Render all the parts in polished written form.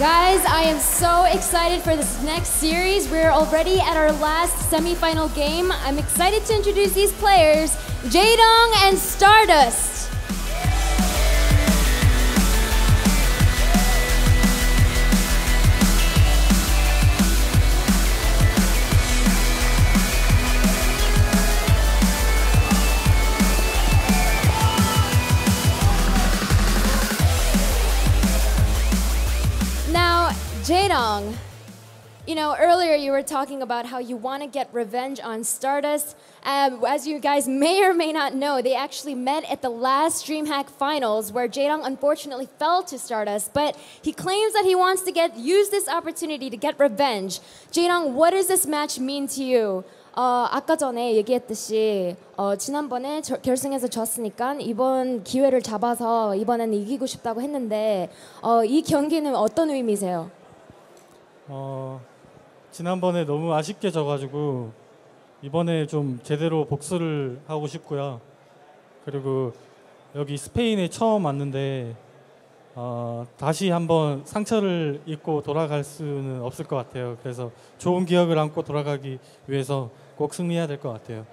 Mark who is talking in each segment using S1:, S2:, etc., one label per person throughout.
S1: Guys, I am so excited for this next series. We're already at our last semi-final game. I'm excited to introduce these players, Jaedong and Stardust. Jaedong, you know, earlier you were talking about how you want to get revenge on Stardust. As you guys may or may not know, they actually met at the last Dreamhack finals where Jaedong unfortunately fell to Stardust, but he claims that he wants to use this opportunity to get revenge. Jaedong, what does this match mean to you? 아까 전에 얘기했듯이 지난번에 결승에서 졌으니까 이번 기회를 잡아서 이번에는 이기고 싶다고 했는데 이 경기는 어떤 의미세요?
S2: 지난번에 너무 아쉽게 져가지고 이번에 좀 제대로 복수를 하고 싶고요. 그리고 여기 스페인에 처음 왔는데 다시 한번 상처를 입고 돌아갈 수는 없을 것 같아요. 그래서 좋은 기억을 안고 돌아가기 위해서 꼭 승리해야 될 것 같아요.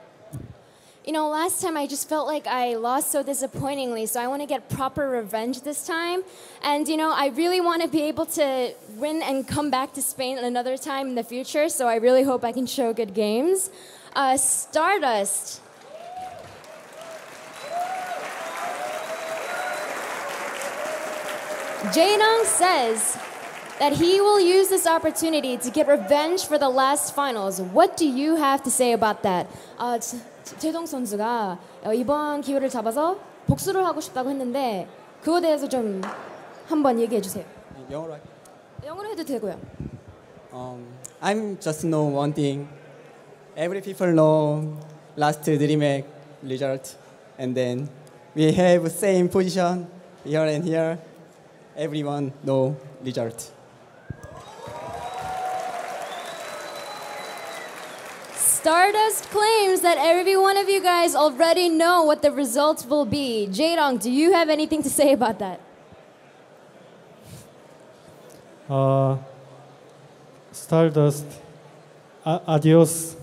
S1: You know, last time I just felt like I lost so disappointingly, so I want to get proper revenge this time. And, you know, I really want to be able to win and come back to Spain another time in the future, so I really hope I can show good games. Stardust. Jaedong says that he will use this opportunity to get revenge for the last finals. What do you have to say about that? 제동 선수가 이번 기회를 잡아서 복수를 하고 싶다고 했는데 그거에 대해서 좀 한번 얘기해 주세요.
S3: 영어로 할게요.
S1: 영어로 해도 되고요.
S3: I'm just know one thing. Every people know last Dreamhack result, and then we have same position here and here. Everyone know result.
S1: Stardust claims that every one of you guys already know what the results will be. Jaedong, do you have anything to say about that?
S2: Stardust, adios.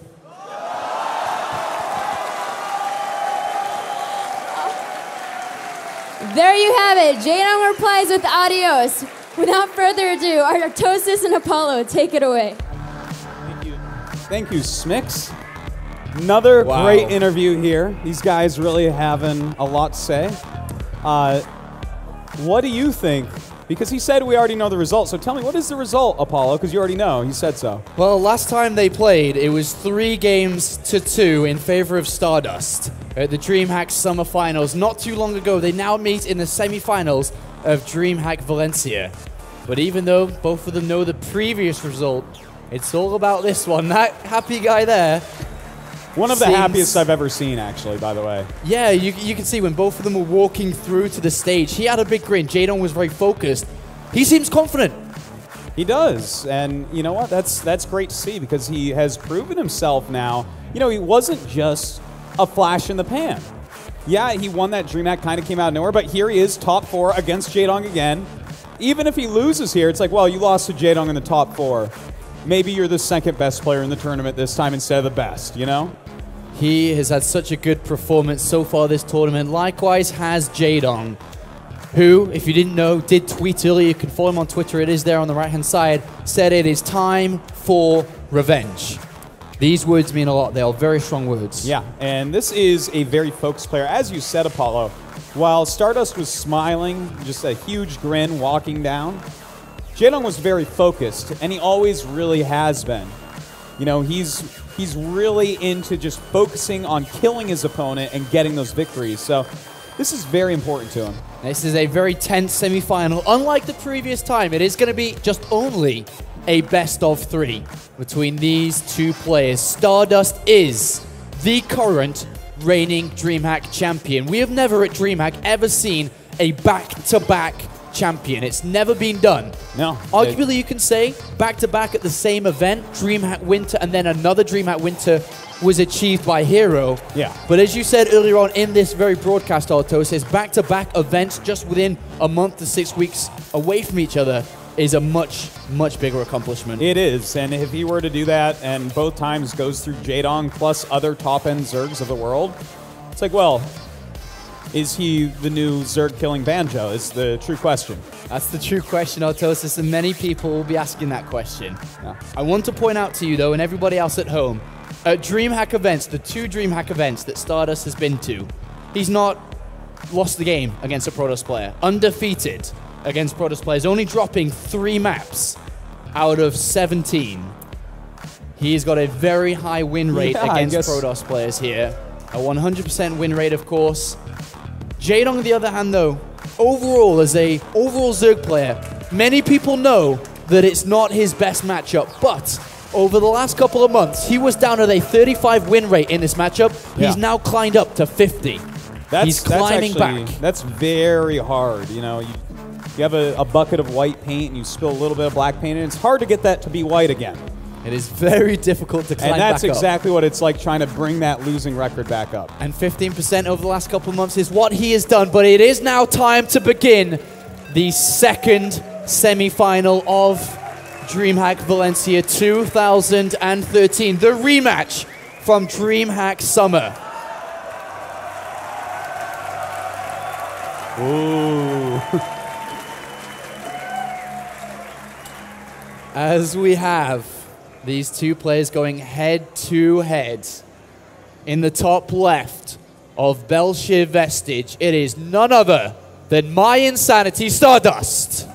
S1: There you have it. Jaedong replies with adios. Without further ado, Artosis and Apollo, take it away.
S4: Thank you, Smix. Another great interview here. These guys really having a lot to say. What do you think? Because he said we already know the result, so tell me, what is the result, Apollo? Because you already know, he said so.
S5: Well, last time they played, it was 3-2 in favor of Stardust at the Dreamhack Summer Finals. Not too long ago, they now meet in the semi-finals of Dreamhack Valencia. But even though both of them know the previous result, it's all about this one. That happy guy there.
S4: One of the happiest I've ever seen, actually, by the way.
S5: Yeah, you can see when both of them were walking through to the stage, he had a big grin. Jaedong was very focused. He seems confident.
S4: He does. And you know what? That's great to see because he has proven himself now. You know, he wasn't just a flash in the pan. Yeah, he won that Dreamhack, kind of came out of nowhere, but here he is, top 4 against Jaedong again. Even if he loses here, it's like, well, you lost to Jaedong in the top 4. Maybe you're the second best player in the tournament this time instead of the best, you know?
S5: He has had such a good performance so far this tournament. Likewise has Jaedong, who, if you didn't know, did tweet earlier. You can follow him on Twitter. It is there on the right-hand side. Said it is time for revenge. These words mean a lot. They are very strong words.
S4: Yeah, and this is a very focused player. As you said, Apollo, while Stardust was smiling, just a huge grin walking down, Jaedong was very focused, and he always really has been. You know, he's really into just focusing on killing his opponent and getting those victories. So this is very important to him.
S5: This is a very tense semi-final. Unlike the previous time, it is going to be just only a best-of-3 between these two players. Stardust is the current reigning Dreamhack champion. We have never at Dreamhack ever seen a back-to-back champion. It's never been done.
S4: No.
S5: Arguably, you can say back-to-back at the same event, Dreamhack Winter, and then another Dreamhack Winter was achieved by Hero.
S4: Yeah.
S5: But as you said earlier on in this very broadcast, Alto, says back-to-back events just within a month to 6 weeks away from each other. is a much, much bigger accomplishment.
S4: It is, and if he were to do that and both times goes through Jaedong plus other top-end Zergs of the world, it's like, well, is he the new Zerg-killing Banjo is the true question.
S5: That's the true question, Autosis, and many people will be asking that question.
S4: Yeah.
S5: I want to point out to you, though, and everybody else at home, at DreamHack events, the 2 DreamHack events that Stardust has been to, he's not lost the game against a Protoss player. Undefeated against Protoss players, only dropping 3 maps out of 17. He's got a very high win rate against Protoss players here. A 100% win rate, of course. Jaedong, on the other hand, though, overall, as a overall Zerg player, many people know that it's not his best matchup, but over the last couple of months, he was down at a 35 win rate in this matchup.
S4: Yeah.
S5: He's now climbed up to 50. He's climbing back.
S4: That's very hard. You know, you have a bucket of white paint and you spill a little bit of black paint, and it's hard to get that to be white again.
S5: It is very difficult to climb back up.
S4: And that's exactly what it's like trying to bring that losing record back up.
S5: And 15% over the last couple of months is what he has done, but it is now time to begin the second semi-final of DreamHack Valencia 2013, the rematch from DreamHack Summer.
S4: Ooh.
S5: As we have these 2 players going head-to-head in the top left of Belshir Vestige, it is none other than My Insanity Stardust.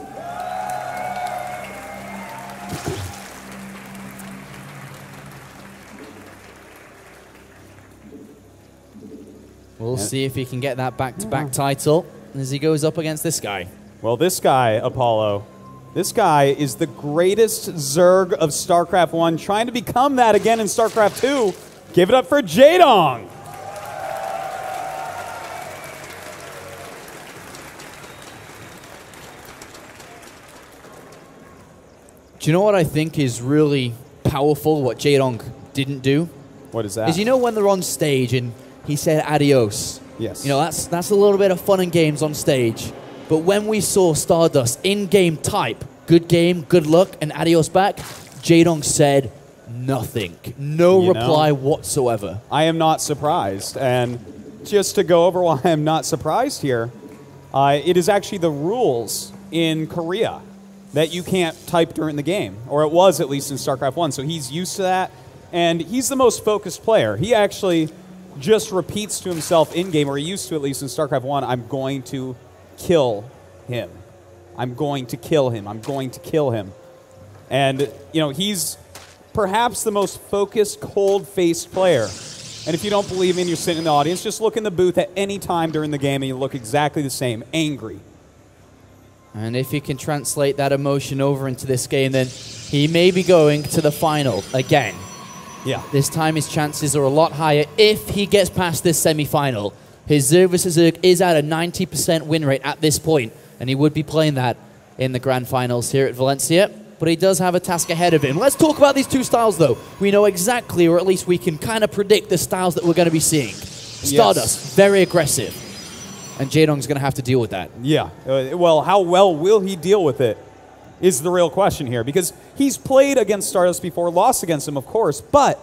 S5: We'll see if he can get that back-to-back title as he goes up against this guy.
S4: Well, this guy, Apollo, this guy is the greatest Zerg of StarCraft 1, trying to become that again in StarCraft 2. Give it up for Jaedong.
S5: Do you know what I think is really powerful, what Jaedong didn't do?
S4: What is that?
S5: Is, you know, when they're on stage and he said adios.
S4: Yes.
S5: You know, that's a little bit of fun and games on stage. But when we saw Stardust in-game type, good game, good luck, and adios back, Jaedong said nothing. No reply whatsoever.
S4: I am not surprised. And just to go over why I'm not surprised here, it is actually the rules in Korea that you can't type during the game, or it was at least in StarCraft 1. So he's used to that, and he's the most focused player. He actually just repeats to himself in-game, or he used to at least in StarCraft 1, I'm going to kill him. I'm going to kill him. I'm going to kill him. And, you know, he's perhaps the most focused, cold-faced player. And if you don't believe me and you're sitting in the audience, just look in the booth at any time during the game and you look exactly the same, angry.
S5: And if he can translate that emotion over into this game, then he may be going to the final again.
S4: Yeah.
S5: This time his chances are a lot higher if he gets past this semi-final. His Zerg vs. Zerg is at a 90% win rate at this point, and he would be playing that in the grand finals here at Valencia. But he does have a task ahead of him. Let's talk about these 2 styles, though. We know exactly, or at least we can kind of predict the styles that we're going to be seeing. Stardust, very aggressive. And Jaedong's going to have to deal with that.
S4: Yeah. Well, how well will he deal with it is the real question here. Because he's played against Stardust before, lost against him, of course. But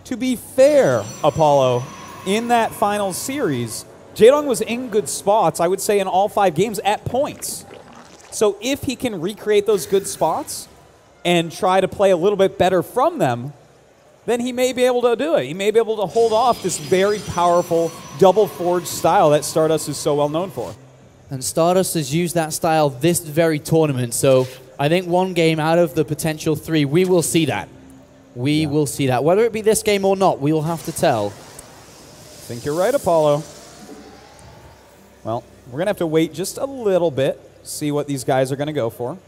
S4: to be fair, Apollo, in that final series, Jaedong was in good spots, I would say, in all 5 games at points. So if he can recreate those good spots and try to play a little bit better from them, then he may be able to do it. He may be able to hold off this very powerful double forge style that Stardust is so well known for.
S5: And Stardust has used that style this very tournament, so I think 1 game out of the potential 3, we will see that. We will see that. Whether it be this game or not, we will have to tell.
S4: I think you're right, Apollo. Well, we're going to have to wait just a little bit, see what these guys are going to go for.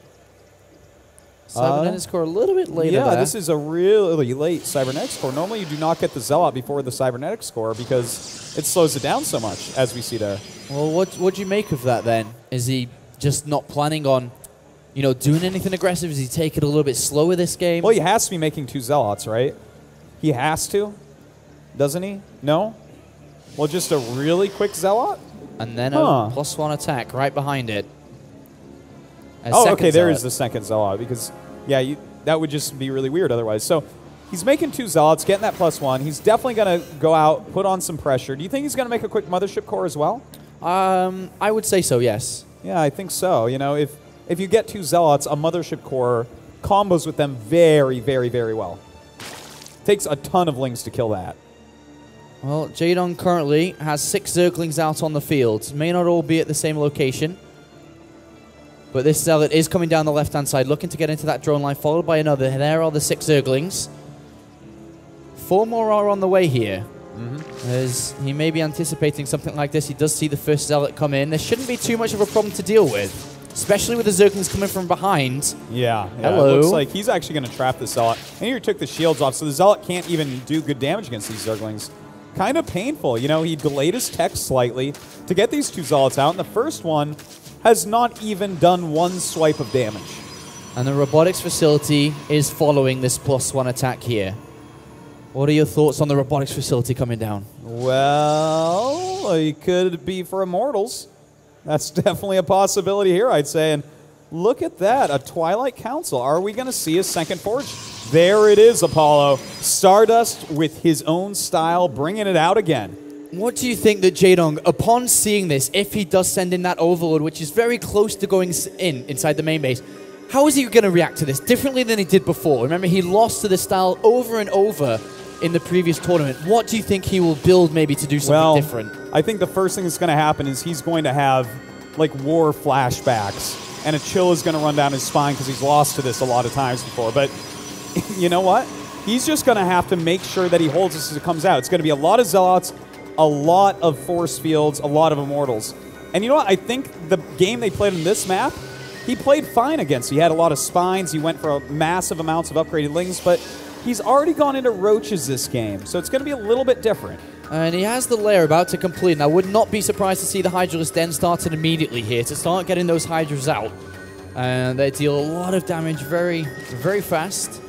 S5: Cybernetics core a little bit later.
S4: Yeah,
S5: there.
S4: this is a really late Cybernetics core. Normally you do not get the Zealot before the Cybernetics core because it slows it down so much, as we see there.
S5: Well, what do you make of that then? Is he just not planning on, you know, doing anything aggressive? Is he taking it a little bit slower this game?
S4: Well, he has to be making 2 Zealots, right? He has to, doesn't he? No? Well, just a really quick Zealot?
S5: And then a +1 attack right behind it.
S4: Oh, okay, there is the second Zealot, because, yeah, that would just be really weird otherwise. So he's making 2 Zealots, getting that +1. He's definitely going to go out, put on some pressure. Do you think he's going to make a quick Mothership Core as well?
S5: I would say so, yes.
S4: Yeah, I think so. You know, if you get 2 Zealots, a Mothership Core combos with them very, very, very well. Takes a ton of Lings to kill that.
S5: Well, Jaedong currently has 6 Zerglings out on the field. May not all be at the same location. But this Zealot is coming down the left-hand side, looking to get into that drone line, followed by another. There are the 6 Zerglings. 4 more are on the way here. As he may be anticipating something like this. He does see the first Zealot come in. There shouldn't be too much of a problem to deal with, especially with the Zerglings coming from behind.
S4: Yeah.
S5: Hello.
S4: It looks like he's actually going to trap the Zealot. And he took the shields off, so the Zealot can't even do good damage against these Zerglings. Kind of painful. You know, he delayed his tech slightly to get these 2 Zealots out, and the first one has not even done 1 swipe of damage.
S5: And the robotics facility is following this +1 attack here. What are your thoughts on the robotics facility coming down?
S4: Well, it could be for Immortals. That's definitely a possibility here, I'd say. And look at that, a Twilight Council. Are we going to see a second Forge? There it is, Apollo. Stardust with his own style, bringing it out again.
S5: What do you think that Jaedong, upon seeing this, if he does send in that Overlord, which is very close to going inside the main base, how is he going to react to this differently than he did before? Remember, he lost to this style over and over in the previous tournament. What do you think he will build maybe to do something different?
S4: I think the first thing that's going to happen is he's going to have, like, war flashbacks, and a chill is going to run down his spine because he's lost to this a lot of times before. But you know what? He's just going to have to make sure that he holds this as it comes out. It's going to be a lot of Zealots, a lot of force fields, a lot of Immortals. And you know what? I think the game they played on this map, he played fine against. He had a lot of spines. He went for massive amounts of upgraded Lings, but he's already gone into Roaches this game, so it's going to be a little bit different.
S5: And he has the lair about to complete, and I would not be surprised to see the Hydralisk Den started immediately here to start getting those Hydras out. And they deal a lot of damage very, very fast.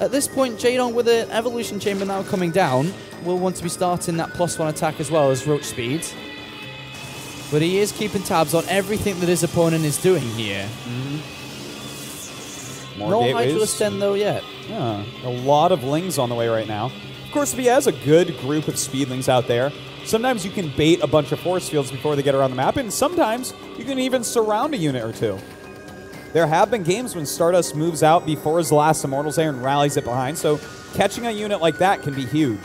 S5: At this point, Jaedong, with an Evolution Chamber now coming down, will want to be starting that +1 attack as well as Roach Speed. But he is keeping tabs on everything that his opponent is doing here. No Hydralisk Den though yet.
S4: Yeah, a lot of Lings on the way right now. Of course, if he has a good group of Speedlings out there, sometimes you can bait a bunch of force fields before they get around the map, and sometimes you can even surround a unit or 2. There have been games when Stardust moves out before his last Immortals there and rallies it behind, so catching a unit like that can be huge.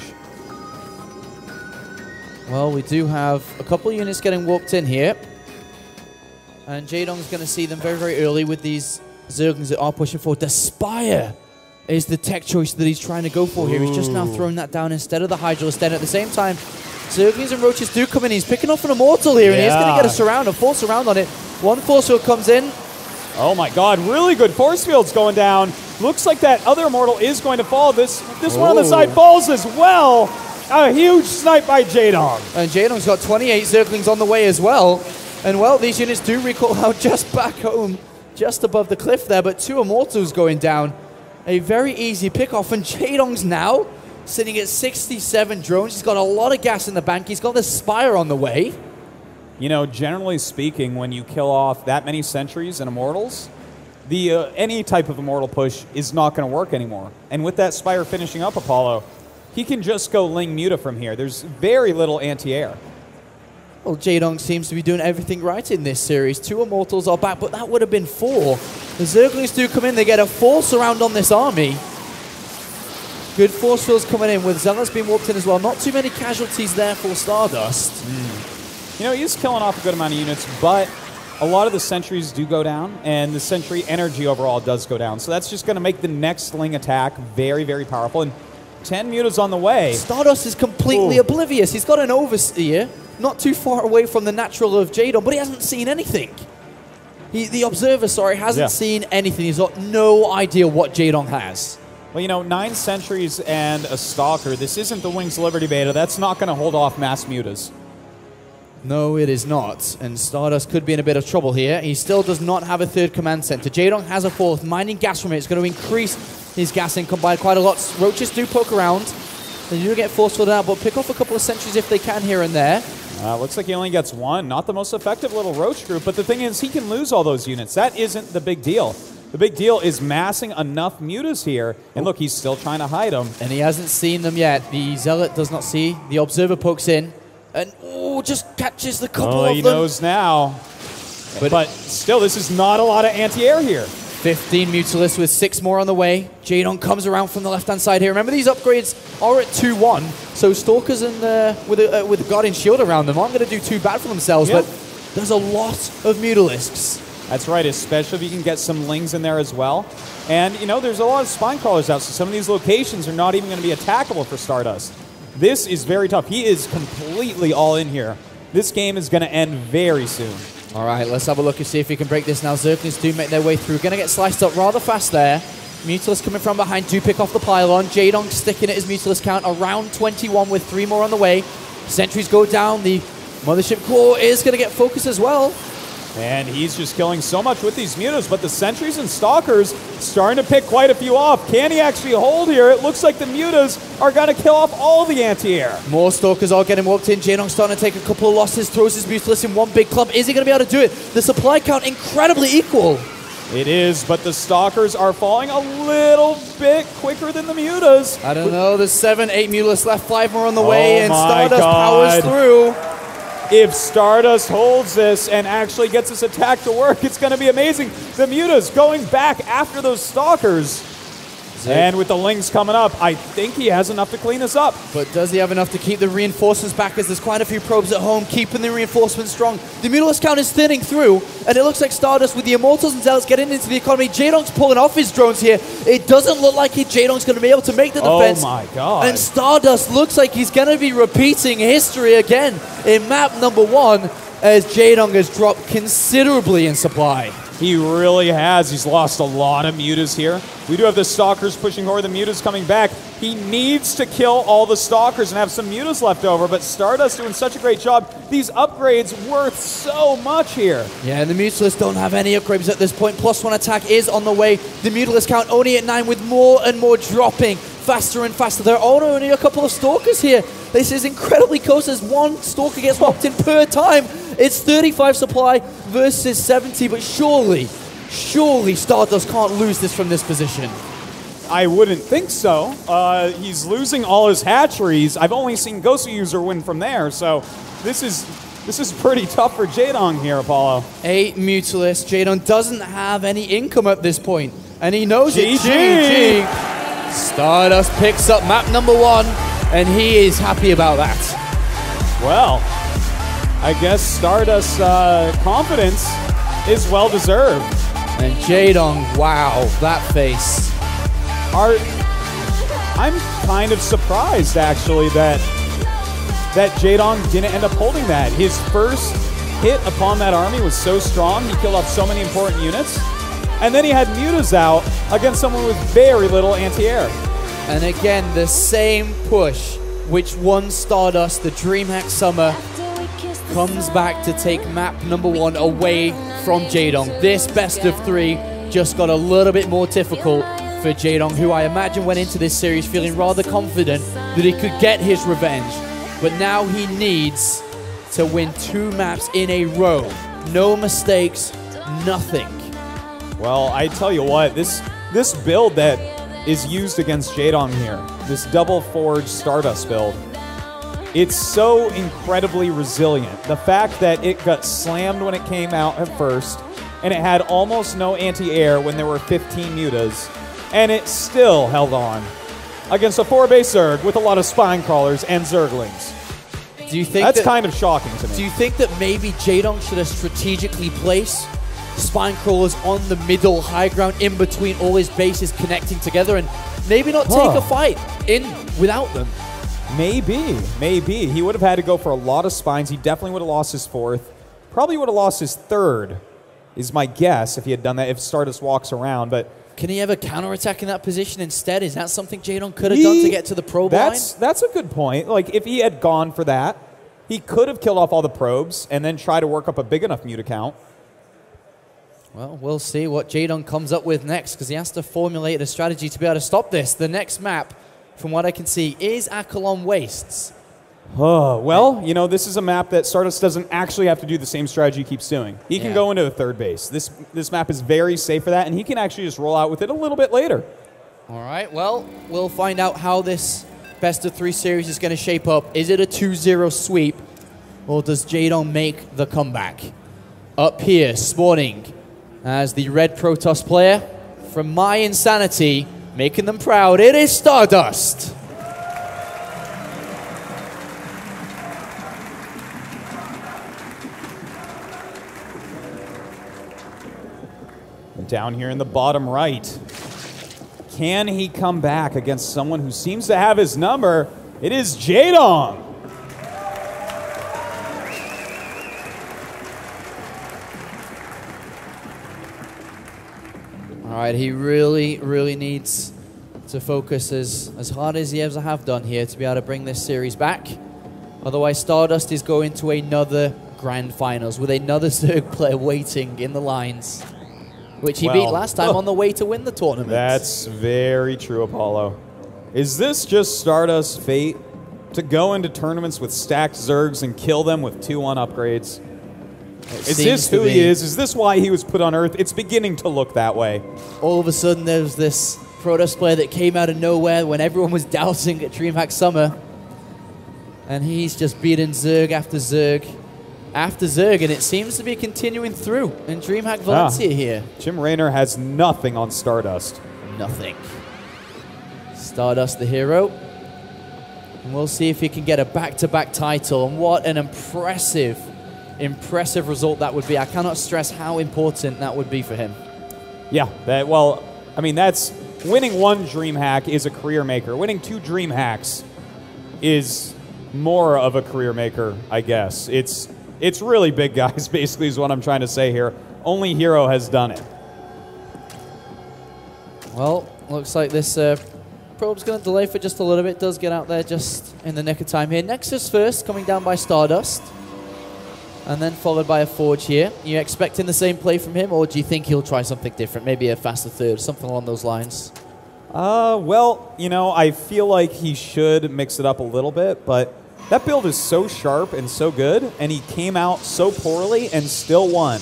S5: Well, we do have a couple of units getting warped in here. And Jaedong's going to see them very, very early with these Zerglings that are pushing forward. The Spire is the tech choice that he's trying to go for here. He's just now throwing that down instead of the Hydralisk Den. At the same time, Zerglings and Roaches do come in. He's picking off an Immortal here, and he's going to get a surround, a full surround on it. One force field comes in.
S4: Oh my god, really good force fields going down. Looks like that other Immortal is going to fall. This one on the side falls as well. A huge snipe by Jaedong.
S5: And Jaedong's got 28 Zerglings on the way as well. And well, these units do recall out just back home, just above the cliff there, but 2 Immortals going down. A very easy pick-off, and Jaedong's now sitting at 67 drones. He's got a lot of gas in the bank. He's got the Spire on the way.
S4: You know, generally speaking, when you kill off that many sentries and Immortals, any type of Immortal push is not going to work anymore. And with that Spire finishing up Apollo, he can just go Ling Muta from here. There's very little anti-air.
S5: Well, Jaedong seems to be doing everything right in this series. 2 Immortals are back, but that would have been 4. The Zerglings do come in. They get a full surround on this army. Good force fields coming in with Zealots being warped in as well. Not too many casualties there for Stardust.
S4: You know, he's killing off a good amount of units, but a lot of the sentries do go down, and the sentry energy overall does go down. So that's just going to make the next Ling attack very, very powerful. And 10 mutas on the way.
S5: Stardust is completely oblivious. He's got an Overseer not too far away from the natural of Jaedong, but he hasn't seen anything. The Observer, sorry, hasn't seen anything. He's got no idea what Jaedong has.
S4: Well, you know, 9 sentries and a Stalker. This isn't the Wings Liberty beta. That's not going to hold off mass mutas.
S5: No, it is not. And Stardust could be in a bit of trouble here. He still does not have a 3rd command center. Jaedong has a 4th. Mining gas from it. It's going to increase his gas income by quite a lot. Roaches do poke around. They do get force filled out, but pick off a couple of sentries if they can here and there.
S4: Looks like he only gets one. Not the most effective little Roach group, but the thing is he can lose all those units. That isn't the big deal. The big deal is massing enough mutas here. And look, he's still trying to hide them.
S5: And he hasn't seen them yet. The Zealot does not see. The Observer pokes in. And, just catches the couple of them.
S4: He knows now. But still, this is not a lot of anti-air here.
S5: 15 Mutalisks with 6 more on the way. Jaedong comes around from the left-hand side here. Remember, these upgrades are at 2-1, so Stalkers and with a Guardian Shield around them aren't going to do too bad for themselves, but there's a lot of Mutalisks.
S4: That's right, especially if you can get some Lings in there as well. And, you know, there's a lot of Spine Crawlers out, so some of these locations are not even going to be attackable for Stardust. This is very tough. He is completely all in here. This game is going to end very soon.
S5: All right, let's have a look and see if we can break this now. Zerglings do make their way through. Going to get sliced up rather fast there. Mutalisk coming from behind, do pick off the pylon. Jaedong sticking at his Mutalisk count around 21 with 3 more on the way. Sentries go down. The Mothership Core is going to get focus as well.
S4: And he's just killing so much with these mutas, but the Sentries and Stalkers starting to pick quite a few off. Can he actually hold here? It looks like the mutas are going to kill off all the anti-air.
S5: More Stalkers are getting walked in. Jaedong starting to take a couple of losses, throws his Mutalisk in one big clump. Is he going to be able to do it? The supply count incredibly equal.
S4: It is, but the Stalkers are falling a little bit quicker than the mutas.
S5: I don't know. There's 7, 8 Mutalisks left, 5 more on the way, and Stardust powers through.
S4: If Stardust holds this and actually gets this attack to work, it's going to be amazing. The mutas going back after those Stalkers. And with the Lings coming up, I think he has enough to clean this up.
S5: But does he have enough to keep the reinforcements back, as there's quite a few probes at home keeping the reinforcements strong? The Mutalisk count is thinning through, and it looks like Stardust with the Immortals and Zealots getting into the economy. Jaedong's pulling off his drones here. It doesn't look like Jaedong's going to be able to make the defense.
S4: Oh my god.
S5: And Stardust looks like he's going to be repeating history again in map number 1, as Jaedong has dropped considerably in supply.
S4: He really has. He's lost a lot of mutas here. We do have the Stalkers pushing forward, the mutas coming back. He needs to kill all the Stalkers and have some mutas left over, but Stardust doing such a great job. These upgrades worth so much here.
S5: Yeah, and the Mutalisks don't have any upgrades at this point. +1 attack is on the way. The Mutalisk count only at 9, with more and more dropping faster and faster. There are only a couple of Stalkers here. This is incredibly close as 1 Stalker gets walked in per time. It's 35 supply versus 70, but surely Stardust can't lose this from this position.
S4: I wouldn't think so. He's losing all his hatcheries. I've only seen Ghost User win from there, so this is pretty tough for Jaedong here, Apollo.
S5: 8 Mutalisks. Jaedong doesn't have any income at this point, and he knows it.
S4: GG.
S5: Stardust picks up map number 1, and he is happy about that.
S4: Well, I guess Stardust's confidence is well-deserved.
S5: And Jaedong, wow, that face.
S4: I'm kind of surprised, actually, that Jaedong didn't end up holding that. His first hit upon that army was so strong, he killed off so many important units. And then he had mutas out against someone with very little anti-air.
S5: And again, the same push which won Stardust, the Dreamhack Summer, comes back to take map number 1 away from Jaedong. This best of 3 just got a little bit more difficult for Jaedong, who I imagine went into this series feeling rather confident that he could get his revenge. But now he needs to win 2 maps in a row. No mistakes, nothing.
S4: Well, I tell you what, this build that is used against Jaedong here, this double forge Stardust build, it's so incredibly resilient. The fact that it got slammed when it came out at first, and it had almost no anti-air when there were 15 mutas, and it still held on against a 4-base Zerg with a lot of Spine Crawlers and Zerglings.
S5: Do you think
S4: that's kind of shocking to me?
S5: Do you think that maybe Jaedong should have strategically placed Spine Crawlers on the middle high ground in between all his bases connecting together, and maybe not take a fight in without them?
S4: Maybe. He would have had to go for a lot of spines. He definitely would have lost his 4th. Probably would have lost his 3rd, is my guess, if he had done that, if Stardust walks around. But
S5: can he have a counterattack in that position instead? Is that something Jaedong could have done to get to the probe line?
S4: That's a good point. Like, if he had gone for that, he could have killed off all the probes and then try to work up a big enough muta count.
S5: Well, we'll see what Jaedong comes up with next, because he has to formulate a strategy to be able to stop this. The next map, from what I can see, is Akalon Wastes.
S4: Oh, well, you know, this is a map that Stardust doesn't actually have to do the same strategy he keeps doing. He can go into the third base. This map is very safe for that, and he can actually just roll out with it a little bit later.
S5: All right, well, we'll find out how this best-of-3 series is going to shape up. Is it a 2-0 sweep, or does Jaedong make the comeback? Up here, spawning as the red Protoss player from My Insanity, making them proud, it is Stardust.
S4: And down here in the bottom right, can he come back against someone who seems to have his number? It is Jaedong.
S5: All right, he really, really needs to focus as hard as he ever have done here to be able to bring this series back. Otherwise, Stardust is going to another grand finals with another Zerg player waiting in the lines, which he beat last time on the way to win the tournament.
S4: That's very true, Apollo. Is this just Stardust's fate to go into tournaments with stacked Zergs and kill them with 2-1 upgrades? Is this who he is? Is this why he was put on Earth? It's beginning to look that way.
S5: All of a sudden, there was this Protoss player that came out of nowhere when everyone was doubting at Dreamhack Summer. And he's just beaten Zerg after Zerg after Zerg, and it seems to be continuing through in Dreamhack Valencia here.
S4: Jim Raynor has nothing on Stardust.
S5: Nothing. Stardust the hero. And we'll see if he can get a back-to-back title. And what an impressive result that would be. I cannot stress how important that would be for him.
S4: Yeah, well, I mean, that's winning 1 Dreamhack is a career maker. Winning 2 Dreamhacks is more of a career maker, I guess. It's really big, guys, basically is what I'm trying to say here. Only Hero has done it.
S5: Well, looks like this probe's going to delay for just a little bit. Does get out there just in the nick of time here. Nexus first, coming down by Stardust. And then followed by a Forge here. You expecting the same play from him, or do you think he'll try something different? Maybe a faster third, something along those lines?
S4: Well, you know, I feel like he should mix it up a little bit, but that build is so sharp and so good, and he came out so poorly and still won.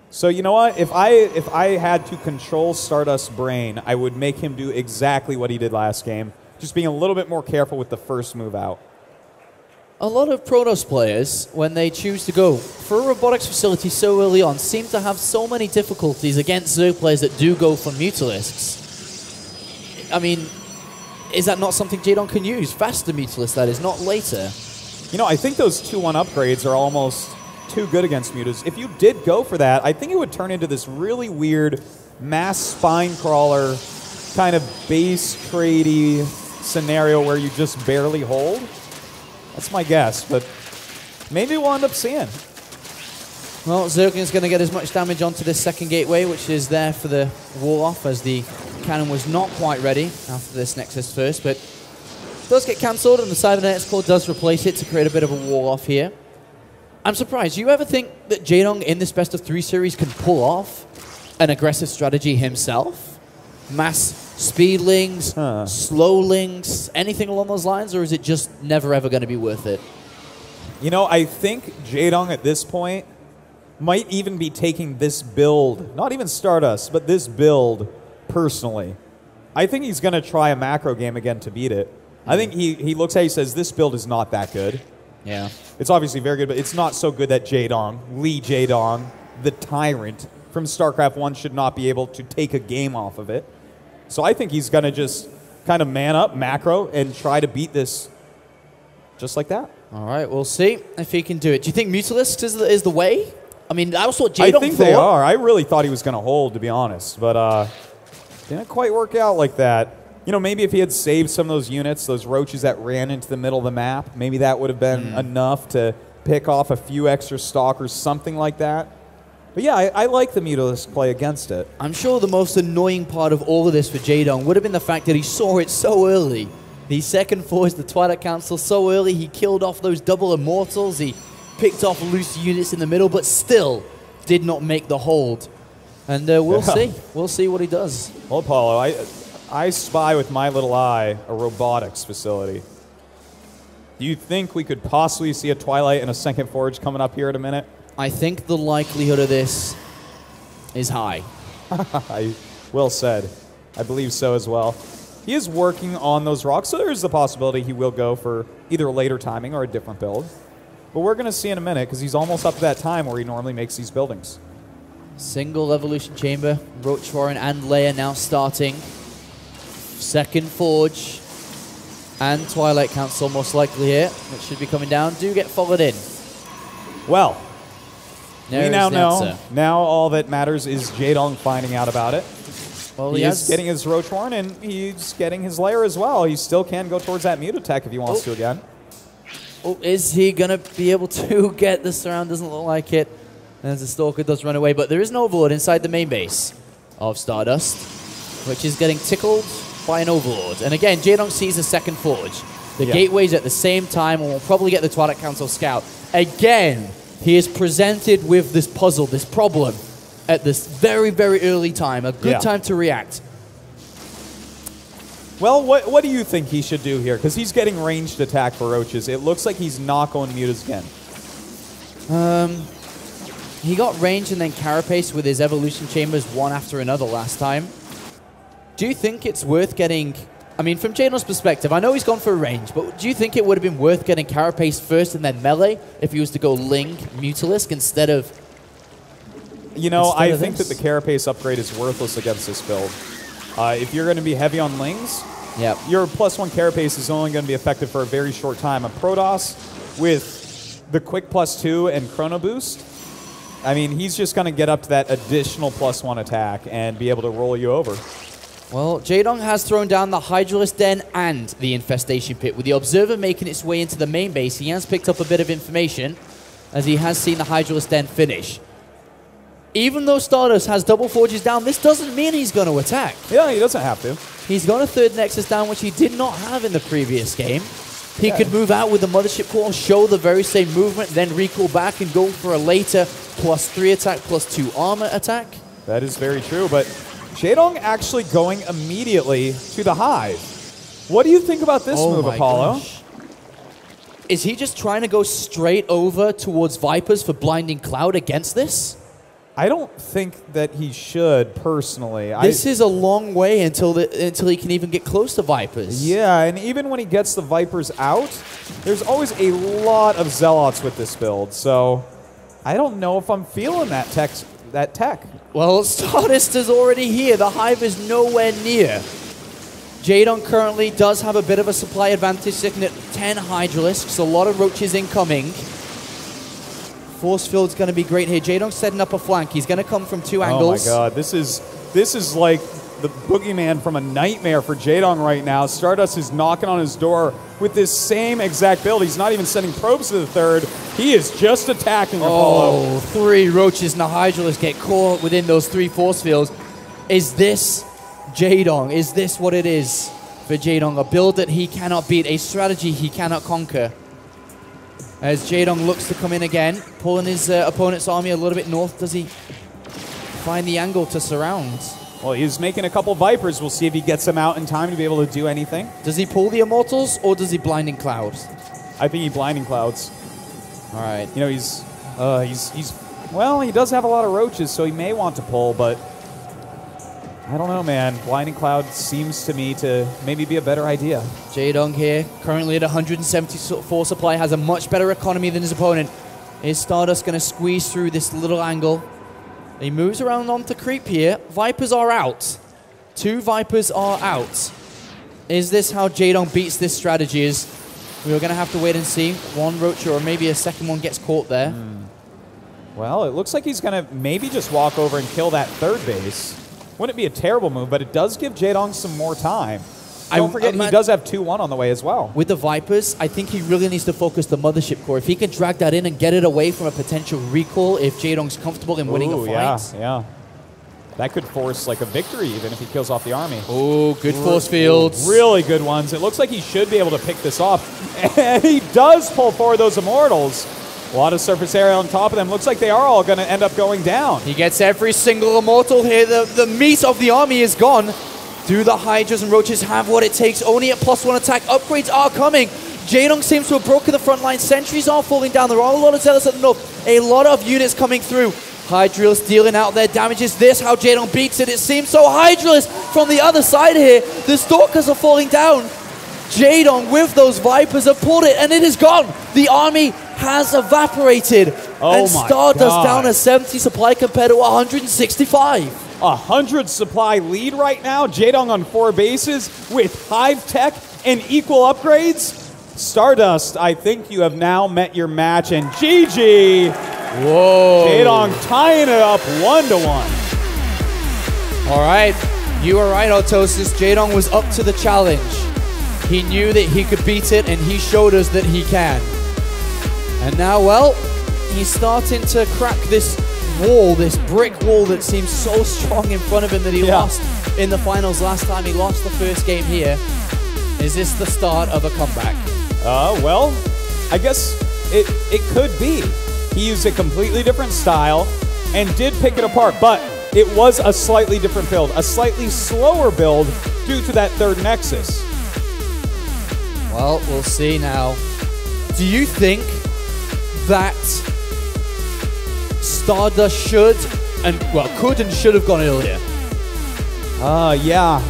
S4: So you know what? If I had to control Stardust's brain, I would make him do exactly what he did last game, just being a little bit more careful with the first move out.
S5: A lot of Protoss players, when they choose to go for a robotics facility so early on, seem to have so many difficulties against Zerg players that do go for Mutalisks. I mean, is that not something Jaedong can use? Faster Mutalisks, that is, not later.
S4: You know, I think those 2-1 upgrades are almost too good against Mutas. If you did go for that, I think it would turn into this really weird mass spine crawler kind of base tradey scenario where you just barely hold. That's my guess, but maybe we'll end up seeing.
S5: Well, Zergling's going to get as much damage onto this second gateway, which is there for the wall-off, as the cannon was not quite ready after this Nexus first, but does get cancelled, and the Cybernetics Core does replace it to create a bit of a wall-off here. I'm surprised. Do you ever think that Jaedong in this best-of-3 series can pull off an aggressive strategy himself? Mass speedlings, slowlings, anything along those lines, or is it just never ever going to be worth it?
S4: You know, I think Jaedong at this point might even be taking this build, not even Stardust, but this build personally. I think he's going to try a macro game again to beat it. I think he looks at it, he says, this build is not that good.
S5: Yeah.
S4: It's obviously very good, but it's not so good that Lee Jaedong, the tyrant from StarCraft 1, should not be able to take a game off of it. So I think he's going to just kind of man up, macro, and try to beat this just like that.
S5: All right, we'll see if he can do it. Do you think Mutalisks is the way? I mean, that was what Jaedong thought.
S4: I think they are. I really thought he was going to hold, to be honest, but didn't quite work out like that. You know, maybe if he had saved some of those units, those roaches that ran into the middle of the map, maybe that would have been enough to pick off a few extra stalkers, something like that. But yeah, I like the Mutalisk play against it.
S5: I'm sure the most annoying part of all of this for Jaedong would have been the fact that he saw it so early. The second force, the Twilight Council, so early. He killed off those double Immortals. He picked off loose units in the middle, but still did not make the hold. And we'll see. We'll see what he does.
S4: Well, Apollo, I spy with my little eye a robotics facility. Do you think we could possibly see a Twilight and a second Forge coming up here in a minute?
S5: I think the likelihood of this is high.
S4: Well said. I believe so as well. He is working on those rocks, so there is the possibility he will go for either later timing or a different build. But we're going to see in a minute, because he's almost up to that time where he normally makes these buildings.
S5: Single Evolution Chamber. RO4 and Leia now starting. Second Forge. And Twilight Council most likely here. It should be coming down. Do get followed in.
S4: Well, we now know.
S5: Answer.
S4: Now all that matters is Jaedong finding out about it.
S5: Well,
S4: he is getting his Roachhorn, and he's getting his lair as well. He still can go towards that mute attack if he wants to again.
S5: Oh, is he going to be able to get the surround? Doesn't look like it. As the Stalker does run away, but there is an Overlord inside the main base of Stardust, which is getting tickled by an Overlord. And again, Jaedong sees a second Forge. The gateways at the same time, and we'll probably get the Twilight Council Scout. Again, he is presented with this puzzle, this problem, at this very, very early time. A good time to react.
S4: Well, what do you think he should do here? Because he's getting ranged attack for Roaches. It looks like he's not going mutas again.
S5: He got range and then carapace with his evolution chambers one after another last time. Do you think it's worth getting... I mean, from Jaedong's perspective, I know he's gone for range, but do you think it would have been worth getting carapace first and then melee if he was to go Ling Mutalisk instead of...
S4: You know, I think that the carapace upgrade is worthless against this build. If you're going to be heavy on Lings, your +1 carapace is only going to be effective for a very short time. A Protoss with the quick +2 and Chrono Boost, I mean, he's just going to get up to that additional +1 attack and be able to roll you over.
S5: Well, Jaedong has thrown down the Hydralisk Den and the Infestation Pit. With the Observer making its way into the main base, he has picked up a bit of information as he has seen the Hydralisk Den finish. Even though Stardust has double Forges down, this doesn't mean he's going to attack.
S4: Yeah, he doesn't have to.
S5: He's got a third Nexus down, which he did not have in the previous game. He could move out with the Mothership Core, show the very same movement, then recall back and go for a later +3 attack, +2 armor attack.
S4: That is very true, but Jaedong actually going immediately to the Hive. What do you think about this move, Apollo?
S5: Gosh. Is he just trying to go straight over towards Vipers for Blinding Cloud against this?
S4: I don't think that he should, personally.
S5: This is a long way until he can even get close to Vipers.
S4: Yeah, and even when he gets the Vipers out, there's always a lot of Zealots with this build, so I don't know if I'm feeling that tech.
S5: Well, Stardust is already here. The Hive is nowhere near. Jaedong currently does have a bit of a supply advantage, sitting at 10 Hydralisks, a lot of Roaches incoming. Force Field's going to be great here. Jaedong's setting up a flank. He's going to come from 2 angles.
S4: Oh my god, this is like the boogeyman from a nightmare for Jaedong right now. Stardust is knocking on his door with this same exact build. He's not even sending probes to the third. He is just attacking Apollo.
S5: Oh, 3 Roaches and a Hydralisk get caught within those 3 Force Fields. Is this Jaedong? Is this what it is for Jaedong? A build that he cannot beat, a strategy he cannot conquer. As Jaedong looks to come in again, pulling his opponent's army a little bit north. Does he find the angle to surround?
S4: Well, he's making a couple Vipers. We'll see if he gets them out in time to be able to do anything.
S5: Does he pull the Immortals, or does he Blinding Clouds?
S4: I think he Blinding Clouds.
S5: All right.
S4: You know, well, he does have a lot of Roaches, so he may want to pull, but I don't know, man. Blinding Cloud seems to me to maybe be a better idea.
S5: Jaedong here, currently at 174 supply, has a much better economy than his opponent. Is Stardust going to squeeze through this little angle? He moves around onto creep here. Vipers are out. 2 Vipers are out. Is this how Jaedong beats this strategy? We're going to have to wait and see. 1 Roach or maybe a second one gets caught there.
S4: Well, it looks like he's going to maybe just walk over and kill that third base. Wouldn't be a terrible move, but it does give Jaedong some more time. Don't forget, he does have 2-1 on the way as well.
S5: With the Vipers, I think he really needs to focus the Mothership Core. If he can drag that in and get it away from a potential recall, if Jaedong's comfortable in winning a fight.
S4: Yeah. That could force like a victory even if he kills off the army.
S5: Oh, good force fields.
S4: Really good ones. It looks like he should be able to pick this off. And he does pull forward those Immortals. A lot of surface area on top of them. Looks like they are all going to end up going down.
S5: He gets every single Immortal here. The meat of the army is gone. Do the Hydras and Roaches have what it takes? Only at +1 attack. Upgrades are coming. Jaedong seems to have broken the front line. Sentries are falling down. There are a lot of zealots at the north. A lot of units coming through. Hydralis dealing out their damage. Is this how Jaedong beats it? It seems so. Hydralis from the other side here. The Stalkers are falling down. Jaedong with those Vipers have pulled it, and it is gone. The army has evaporated. And Stardust down a 70 supply compared to 165.
S4: 100 supply lead right now. Jaedong on 4 bases with Hive Tech and equal upgrades. Stardust, I think you have now met your match, and GG.
S5: Whoa.
S4: Jaedong tying it up 1-1.
S5: All right, you are right, Autosis. Jaedong was up to the challenge. He knew that he could beat it, and he showed us that he can. And now, well, he's starting to crack this wall, this brick wall that seems so strong in front of him that he lost in the finals last time. He lost the first game here. Is this the start of a comeback?
S4: Well, I guess it could be. He used a completely different style and did pick it apart, but it was a slightly different build, a slightly slower build due to that third Nexus.
S5: Well, we'll see now. Do you think that Stardust should and, well, could and should have gone earlier?
S4: Yeah.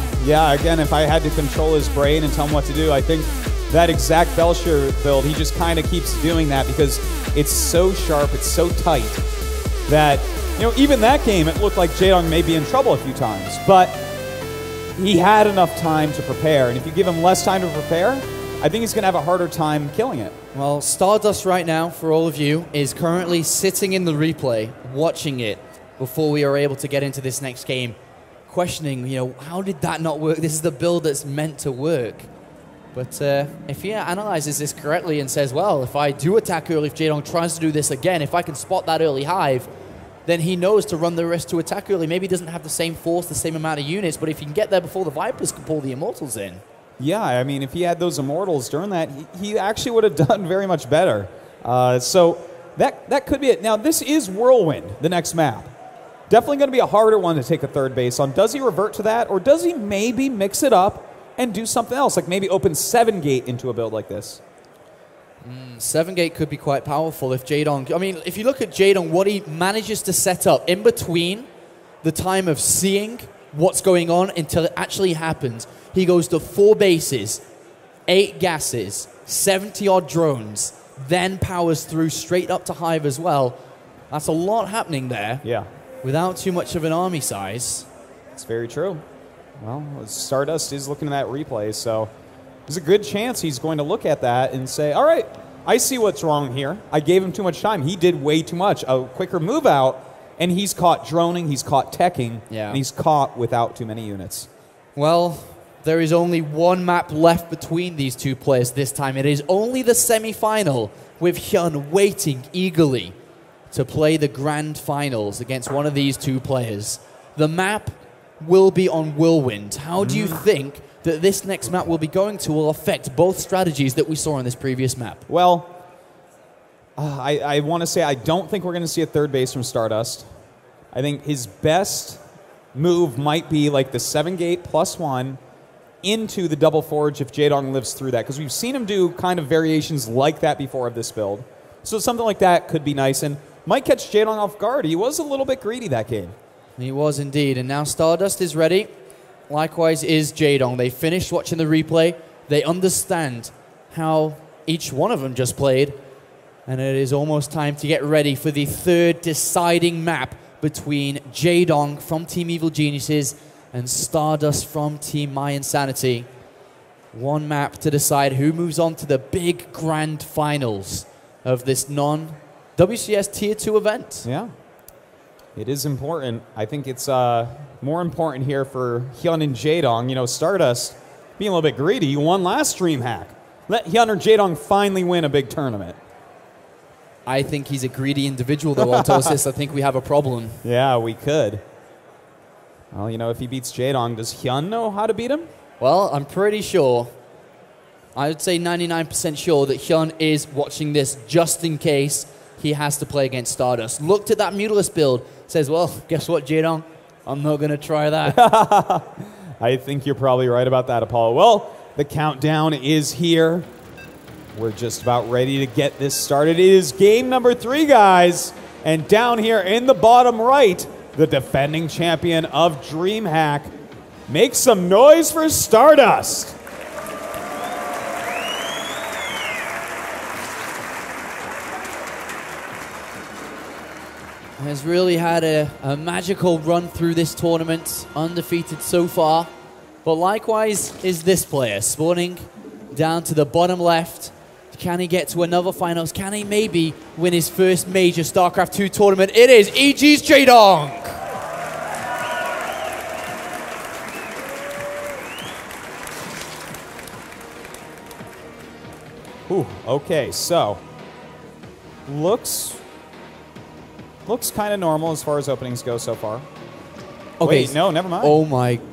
S4: Again, if I had to control his brain and tell him what to do, I think that exact Belcher build, he just kind of keeps doing that because it's so sharp, it's so tight that, you know, even that game, it looked like Jaedong may be in trouble a few times, but he had enough time to prepare, and if you give him less time to prepare, I think he's going to have a harder time killing it.
S5: Well, Stardust right now, for all of you, is currently sitting in the replay, watching it before we are able to get into this next game, questioning, you know, how did that not work? This is the build that's meant to work. But if he analyzes this correctly and says, well, if I do attack early, if Jaedong tries to do this again, if I can spot that early Hive, then he knows to run the risk to attack early. Maybe he doesn't have the same force, the same amount of units, but if he can get there before the Vipers can pull the Immortals in. Yeah,
S4: I mean, if he had those Immortals during that, he actually would have done very much better. So that could be it. Now, this is Whirlwind, the next map. Definitely going to be a harder one to take a third base on. Does he revert to that, or does he maybe mix it up and do something else, like maybe open 7 Gate into a build like this?
S5: 7 Gate could be quite powerful if Jaedong... I mean, if you look at Jaedong, what he manages to set up in between the time of seeing what's going on until it actually happens, he goes to 4 bases, 8 gases, 70-odd drones, then powers through straight up to Hive as well. That's a lot happening there.
S4: Yeah.
S5: Without too much of an army size.
S4: It's very true. Well, Stardust is looking at that replay, so there's a good chance he's going to look at that and say, all right, I see what's wrong here. I gave him too much time. He did way too much. A quicker move out, and he's caught droning, he's caught teching, and he's caught without too many units.
S5: Well, there is only one map left between these two players this time. It is only the semi-final, with Hyun waiting eagerly to play the grand finals against one of these two players. The map will be on Whirlwind. How do you think that this next map we'll be going to will affect both strategies that we saw in this previous map?
S4: Well, I want to say I don't think we're going to see a third base from Stardust. I think his best move might be like the 7 Gate +1 into the double forge if Jaedong lives through that, because we've seen him do kind of variations like that before of this build. So something like that could be nice and might catch Jaedong off guard. He was a little bit greedy that game.
S5: He was indeed, and now Stardust is ready. Likewise is Jaedong. They finished watching the replay. They understand how each one of them just played, and it is almost time to get ready for the third deciding map between Jaedong from Team Evil Geniuses and Stardust from Team My Insanity. One map to decide who moves on to the big grand finals of this non-WCS Tier 2 event.
S4: Yeah. It is important. I think it's more important here for Hyun and Jaedong. You know, Stardust being a little bit greedy. You won last Dreamhack. Let Hyun or Jaedong finally win a big tournament.
S5: I think he's a greedy individual, though, Autosis. I think we have a problem.
S4: Yeah, we could. Well, you know, if he beats Jaedong, does Hyun know how to beat him?
S5: Well, I'm pretty sure. I would say 99% sure that Hyun is watching this just in case he has to play against Stardust. Looked at that Mutalist build, says, well, guess what, Jaedong? I'm not going to try that.
S4: I think you're probably right about that, Apollo. Well, the countdown is here. We're just about ready to get this started. It is game number 3, guys. And down here in the bottom right, the defending champion of Dreamhack. Make some noise for Stardust.
S5: Has really had a magical run through this tournament, undefeated so far. But likewise is this player, spawning down to the bottom left. Can he get to another finals? Can he maybe win his first major StarCraft 2 tournament? It is EG's Jaedong.
S4: Ooh, okay, so looks kind of normal as far as openings go so far.
S5: Okay.
S4: Wait, no, never mind.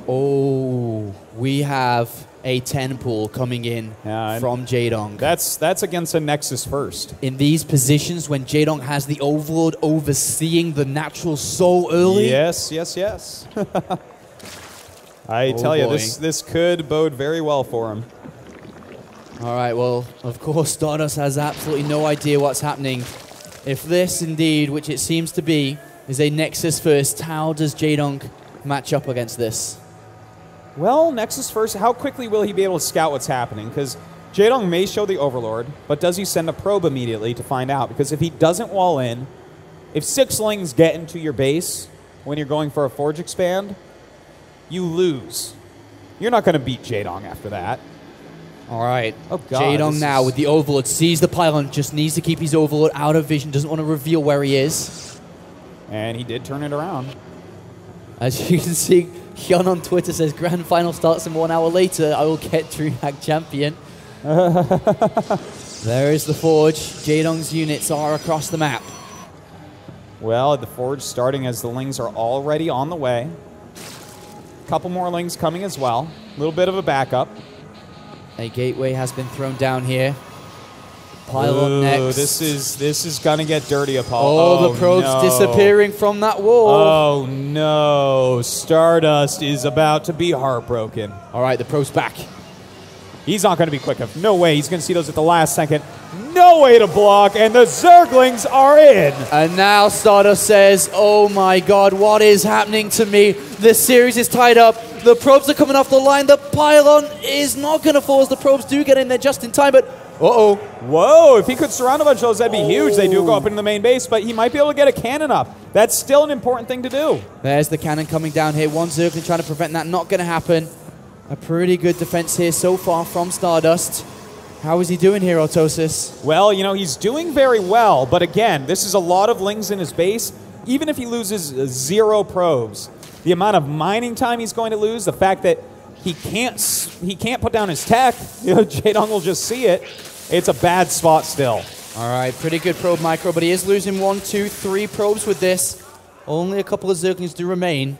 S5: Oh, we have a 10 pool coming in from Jaedong.
S4: That's against a Nexus first.
S5: In these positions, when Jaedong has the Overlord overseeing the natural so early.
S4: Yes. I tell you, this could bode very well for him.
S5: All right, well, of course, Stardust has absolutely no idea what's happening. If this indeed, which it seems to be, is a Nexus first, how does Jaedong match up against this?
S4: Well, Nexus first, how quickly will he be able to scout what's happening? Because Jaedong may show the Overlord, but does he send a probe immediately to find out? Because if he doesn't wall in, if 6 lings get into your base when you're going for a Forge Expand, you lose. You're not going to beat Jaedong after that.
S5: All right.
S4: Oh, God.
S5: Jaedong now with the Overlord, sees the pylon, just needs to keep his Overlord out of vision, doesn't want to reveal where he is.
S4: And he did turn it around.
S5: As you can see, Hyun on Twitter says, Grand Final starts in 1 hour later, I will get Dreamhack champion. There is the Forge. Jaedong's units are across the map.
S4: Well, the Forge starting as the lings are already on the way. Couple more lings coming as well. A little bit of a backup.
S5: A gateway has been thrown down here. Pylon next.
S4: This is gonna get dirty, Apollo.
S5: Oh, the probe's disappearing from that wall.
S4: Oh no, Stardust is about to be heartbroken.
S5: All right, the probe's back.
S4: He's not gonna be quick enough. No way, he's gonna see those at the last second. No way to block, and the Zerglings are in.
S5: And now Stardust says, oh my God, what is happening to me? This series is tied up. The probes are coming off the line. The pylon is not gonna fall as the probes do get in there just in time, but uh-oh.
S4: Whoa, if he could surround a bunch of those, that'd be huge. They do go up into the main base, but he might be able to get a cannon up. That's still an important thing to do.
S5: There's the cannon coming down here. One Zergling trying to prevent that. Not going to happen. A pretty good defense here so far from Stardust. How is he doing here, Autosis?
S4: Well, you know, he's doing very well, but again, this is a lot of lings in his base. Even if he loses 0 probes, the amount of mining time he's going to lose, the fact that he can't put down his tech. You know, Jaedong will just see it. It's a bad spot still.
S5: All right, pretty good probe micro, but he is losing 1, 2, 3 probes with this. Only a couple of Zerglings do remain.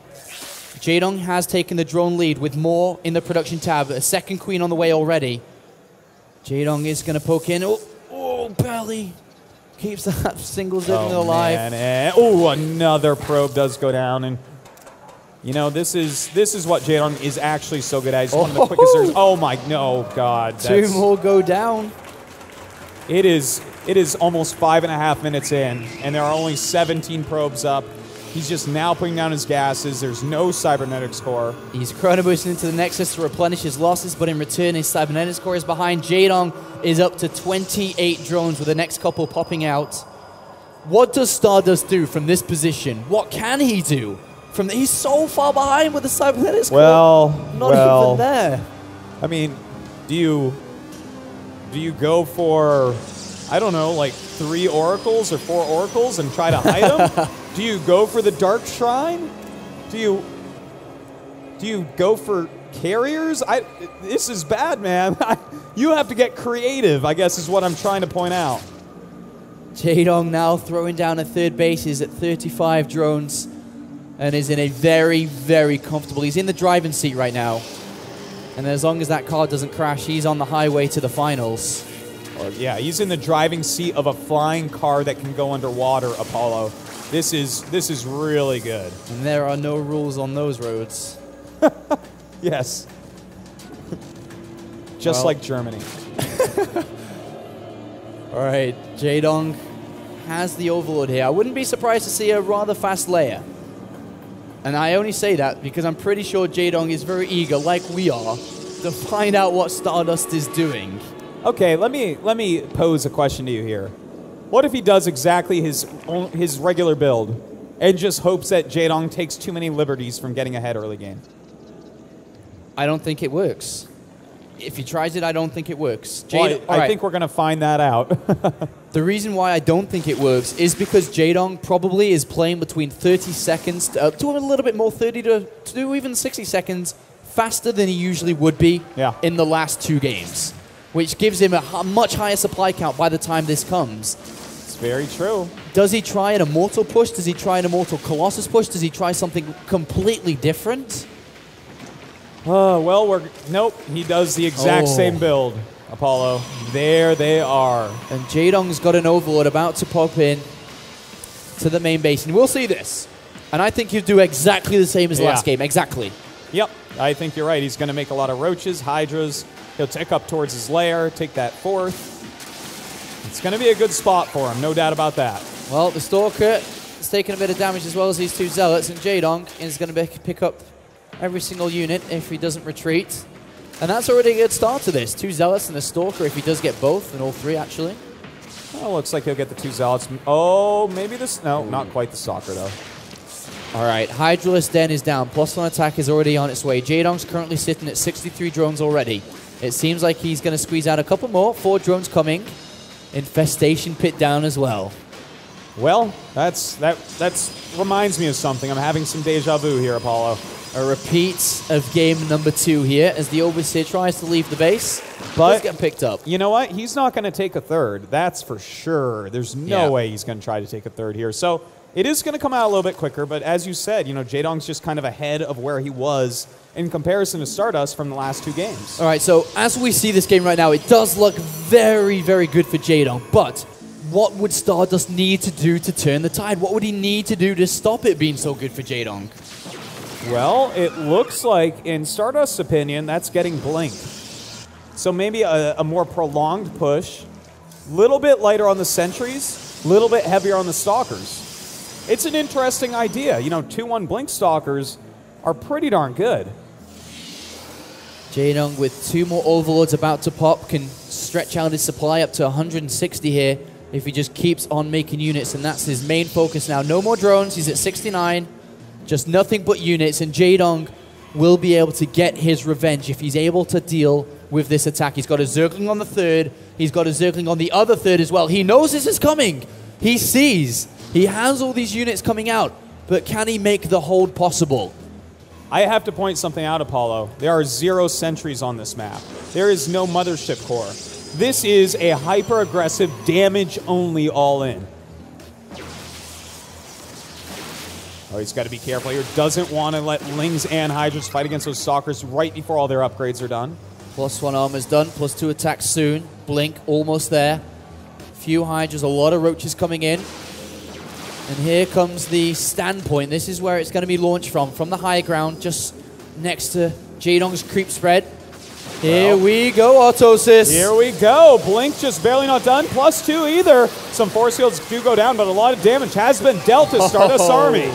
S5: Jaedong has taken the drone lead with more in the production tab. A second queen on the way already. Jaedong is going to poke in. Oh, barely keeps that single Zergling alive.
S4: Oh, another probe does go down, and you know, this is what Jaedong is actually so good at. He's one of the quickest. Oh my, no, God.
S5: 2 more go down.
S4: It is almost 5.5 minutes in, and there are only 17 probes up. He's just now putting down his gases. There's no cybernetics core.
S5: He's chrono boosting into the Nexus to replenish his losses, but in return, his cybernetics core is behind. Jaedong is up to 28 drones with the next couple popping out. What does Stardust do from this position? What can he do? He's so far behind with the cybernetics core. Not even there.
S4: I mean, do you go for, I don't know, like 3 oracles or 4 oracles and try to hide them? Do you go for the Dark Shrine? Do you go for carriers? This is bad, man. You have to get creative, I guess, is what I'm trying to point out.
S5: Jaedong now throwing down a third base is at 35 drones and is in a very, very comfortable. He's in the driving seat right now. And as long as that car doesn't crash, he's on the highway to the finals.
S4: Yeah, he's in the driving seat of a flying car that can go underwater, Apollo. This is really good.
S5: And there are no rules on those roads.
S4: Yes. Just like Germany.
S5: All right, Jaedong has the Overlord here. I wouldn't be surprised to see a rather fast layer. And I only say that because I'm pretty sure Jaedong is very eager, like we are, to find out what Stardust is doing.
S4: Okay, let me pose a question to you here. What if he does exactly his regular build and just hopes that Jaedong takes too many liberties from getting ahead early game?
S5: I don't think it works. If he tries it, I don't think it works.
S4: Well, I think we're going to find that out.
S5: The reason why I don't think it works is because Jaedong probably is playing between 30 seconds to a little bit more, 30 to even 60 seconds faster than he usually would be in the last 2 games, which gives him a much higher supply count by the time this comes.
S4: It's very true.
S5: Does he try an Immortal push? Does he try an Immortal Colossus push? Does he try something completely different?
S4: Well, nope. He does the exact same build, Apollo. There they are.
S5: And Jaedong's got an Overlord about to pop in to the main base. And we'll see this. And I think he'll do exactly the same as last game. Exactly.
S4: Yep. I think you're right. He's going to make a lot of Roaches, Hydras. He'll tick up towards his lair, take that 4th. It's going to be a good spot for him, no doubt about that.
S5: Well, the Stalker is taking a bit of damage as well as these 2 Zealots. And Jaedong is going to pick up every single unit if he doesn't retreat. And that's already a good start to this. 2 Zealots and a Stalker if he does get both, and all 3 actually.
S4: Well, looks like he'll get the 2 Zealots. Oh, maybe this. No, not quite the Stalker though.
S5: All right, Hydralisk Den is down. +1 attack is already on its way. Jaedong's currently sitting at 63 drones already. It seems like he's going to squeeze out a couple more. 4 drones coming. Infestation Pit down as well.
S4: Well, that reminds me of something. I'm having some deja vu here, Apollo.
S5: A repeat of game number 2 here as the Overseer tries to leave the base, but getting picked up.
S4: You know what? He's not going to take a 3rd. That's for sure. There's no way he's going to try to take a 3rd here. So it is going to come out a little bit quicker, but as you said, Jaedong's just kind of ahead of where he was in comparison to Stardust from the last 2 games.
S5: All right, so as we see this game right now, it does look very, very good for Jaedong, but what would Stardust need to do to turn the tide? What would he need to do to stop it being so good for Jaedong?
S4: Well, it looks like, in Stardust's opinion, that's getting blinked. So maybe a more prolonged push, little bit lighter on the sentries, little bit heavier on the stalkers. It's an interesting idea. 2-1 blink stalkers are pretty darn good.
S5: Jaedong with 2 more Overlords about to pop can stretch out his supply up to 160 here if he just keeps on making units, and that's his main focus now. No more drones. He's at 69. Just nothing but units, and Jaedong will be able to get his revenge if he's able to deal with this attack. He's got a Zergling on the 3rd. He's got a Zergling on the other 3rd as well. He knows this is coming. He sees. He has all these units coming out, but can he make the hold possible?
S4: I have to point something out, Apollo. There are 0 sentries on this map. There is no Mothership Core. This is a hyper-aggressive, damage-only all-in. Oh, he's got to be careful here. Doesn't want to let Lings and Hydras fight against those Stalkers right before all their upgrades are done.
S5: +1 armor's done. +2 attack soon. Blink almost there. Few Hydras, a lot of Roaches coming in. And here comes the standpoint. This is where it's going to be launched from the high ground, just next to Jaedong's creep spread. Here we go, Autosys.
S4: Here we go. Blink just barely not done. +2 either. Some force fields do go down, but a lot of damage has been dealt to Stardust's army.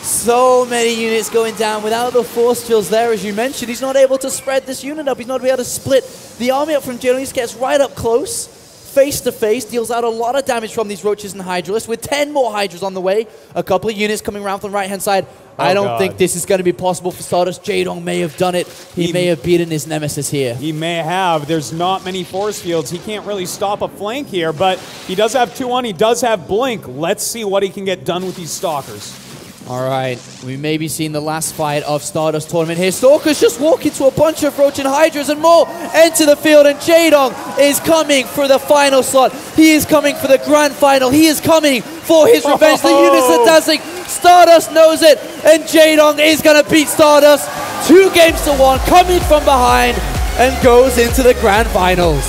S5: So many units going down without the force fields there, as you mentioned. He's not able to spread this unit up. He's not able to split the army up from Jaedong. He just gets right up close, face to face, deals out a lot of damage from these Roaches and Hydralisks with 10 more Hydras on the way. A couple of units coming around from the right-hand side. I don't think this is going to be possible for Stardust. Jaedong may have done it. He may have beaten his nemesis here.
S4: He may have. There's not many force fields. He can't really stop a flank here, but he does have 2-1. He does have Blink. Let's see what he can get done with these Stalkers.
S5: All right, we may be seeing the last fight of Stardust tournament here. Stalkers just walk into a bunch of Roach and Hydras and more enter the field, and Jaedong is coming for the final slot. He is coming for the grand final. He is coming for his revenge. The units are dancing. Stardust knows it, and Jaedong is going to beat Stardust 2-1, coming from behind, and goes into the grand finals.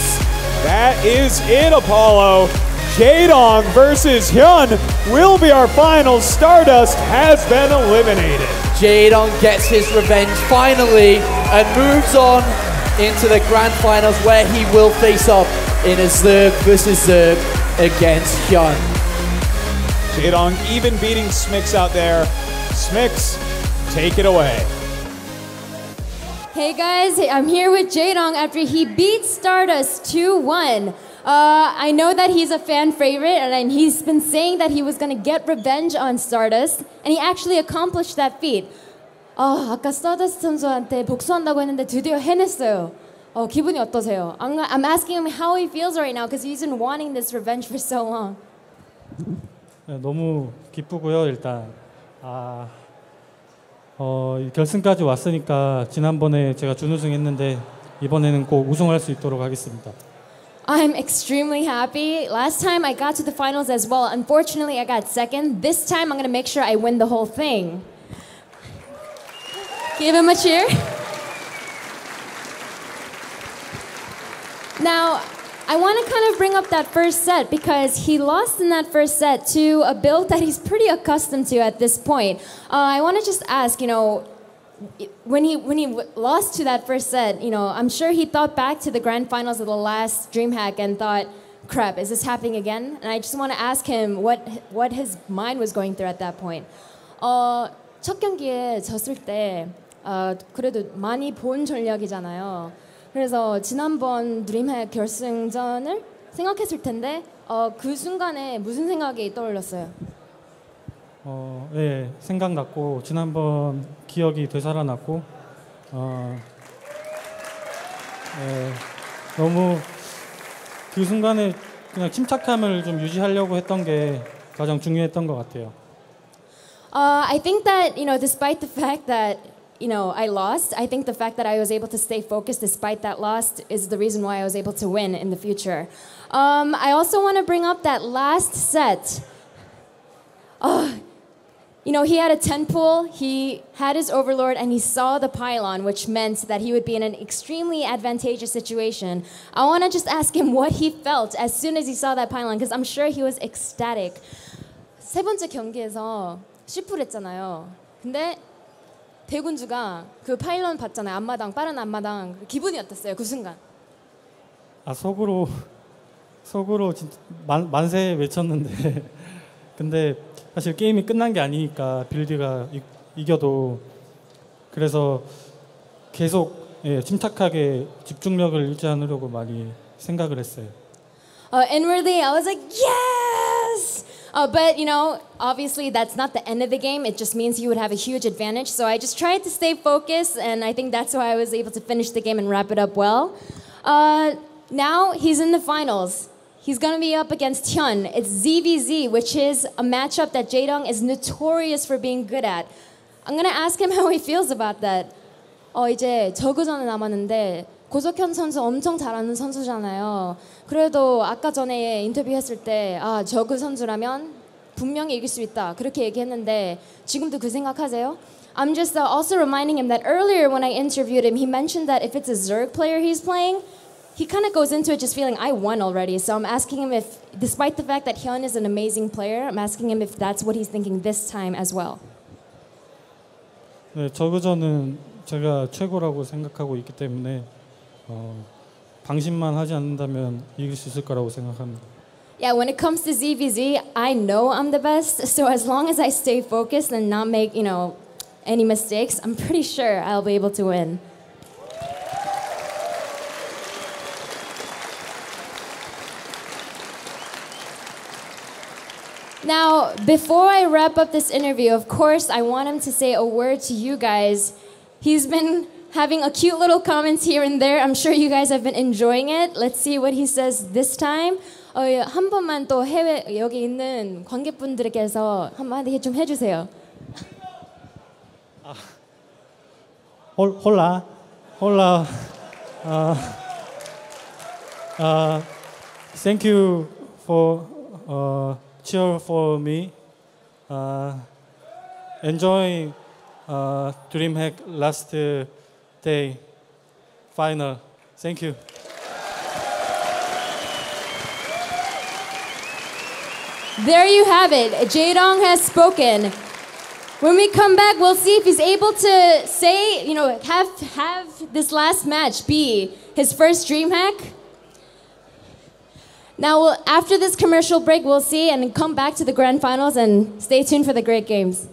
S4: That is it, Apollo. Jaedong versus Hyun will be our final. Stardust has been eliminated.
S5: Jaedong gets his revenge finally and moves on into the grand finals, where he will face up in a Zerg versus Zerg against Hyun.
S4: Jaedong even beating Smix out there. Smix, take it away.
S1: Hey guys, I'm here with Jaedong after he beat Stardust 2-1. I know that he's a fan favorite and he's been saying that he was going to get revenge on Stardust and he actually accomplished that feat. 아까 Stardust 선수한테 복수한다고 했는데 드디어 해냈어요. 기분이 어떠세요? I'm asking him how he feels right now because he's been wanting this revenge for so long.
S2: 네, 너무 기쁘고요. 일단 이 결승까지 왔으니까 지난번에 제가 준우승했는데 이번에는 꼭 우승할 수 있도록 하겠습니다.
S1: I'm extremely happy. Last time I got to the finals as well. Unfortunately, I got second. This time I'm going to make sure I win the whole thing. Give him a cheer. Now, I want to kind of bring up that first set because he lost in that first set to a build that he's pretty accustomed to at this point. I want to just ask, when he lost to that first set, I'm sure he thought back to the grand finals of the last Dreamhack and thought, crap, is this happening again? And I just want to ask him what his mind was going through at that point. 첫 경기에 졌을 때 그래도 많이 본 전략이잖아요. 그래서 지난번 드림핵 결승전을 생각했을 텐데 그 순간에 무슨 생각이 떠올랐어요?
S2: 네, 생각났고 지난번 기억이 되살아났고 너무 그 순간에 그냥 침착함을 좀 유지하려고 했던 게 가장 중요했던 것 같아요.
S1: I think that despite the fact that I lost, I think the fact that I was able to stay focused despite that loss is the reason why I was able to win in the future. I also want to bring up that last set. He had a 10 pull, he had his overlord, and he saw the pylon, which meant that he would be in an extremely advantageous situation. I want to just ask him what he felt as soon as he saw that pylon, because I'm sure he was ecstatic. 세 번째 경기에서 쉬프를 했잖아요. 근데 대군주가 그 파일런 봤잖아요. 앞마당, 빠른 앞마당. 기분이 어땠어요? 그 순간.
S2: 속으로 진짜 만세 외쳤는데 근데 사실 게임이 끝난 게 아니니까 빌드가 이겨도 그래서 계속 침착하게 집중력을 유지하려고 많이 생각을 했어요.
S1: Inwardly, I was like, yes! But, obviously that's not the end of the game. It just means he would have a huge advantage. So I just tried to stay focused, and I think that's why I was able to finish the game and wrap it up well. Now he's in the finals. He's going to be up against Hyun. It's ZVZ, which is a matchup that Jaedong is notorious for being good at. I'm going to ask him how he feels about that. 이제 저그전에 남았는데 고석현 선수 엄청 잘하는 선수잖아요. 그래도 아까 전에 인터뷰했을 때 저그 선수라면 분명히 이길 수 있다 그렇게 얘기했는데 지금도 그 생각하세요? I'm just also reminding him that earlier when I interviewed him, he mentioned that if it's a Zerg player he's playing, he kind of goes into it just feeling I won already. So I'm asking him if, despite the fact that Hyun is an amazing player, I'm asking him if that's what he's thinking this time as well.
S2: 네, 저그전은 제가 최고라고 생각하고 있기 때문에 방심만 하지 않는다면 이길 수 있을 거라고 생각합니다.
S1: Yeah, when it comes to ZVZ, I know I'm the best. So as long as I stay focused and not make, any mistakes, I'm pretty sure I'll be able to win. Now, before I wrap up this interview, of course, I want him to say a word to you guys. He's been having a cute little comments here and there. I'm sure you guys have been enjoying it. Let's see what he says this time. 한 번만 또 해외 여기 있는 관객분들께서 한마디 좀 해주세요.
S2: 홀라. Thank you for cheer for me. Enjoy Dreamhack last day final. Thank you.
S1: There you have it. Jaedong has spoken. When we come back, we'll see if he's able to say, have this last match be his first Dreamhack. Now, after this commercial break, we'll see and come back to the grand finals and stay tuned for the great games.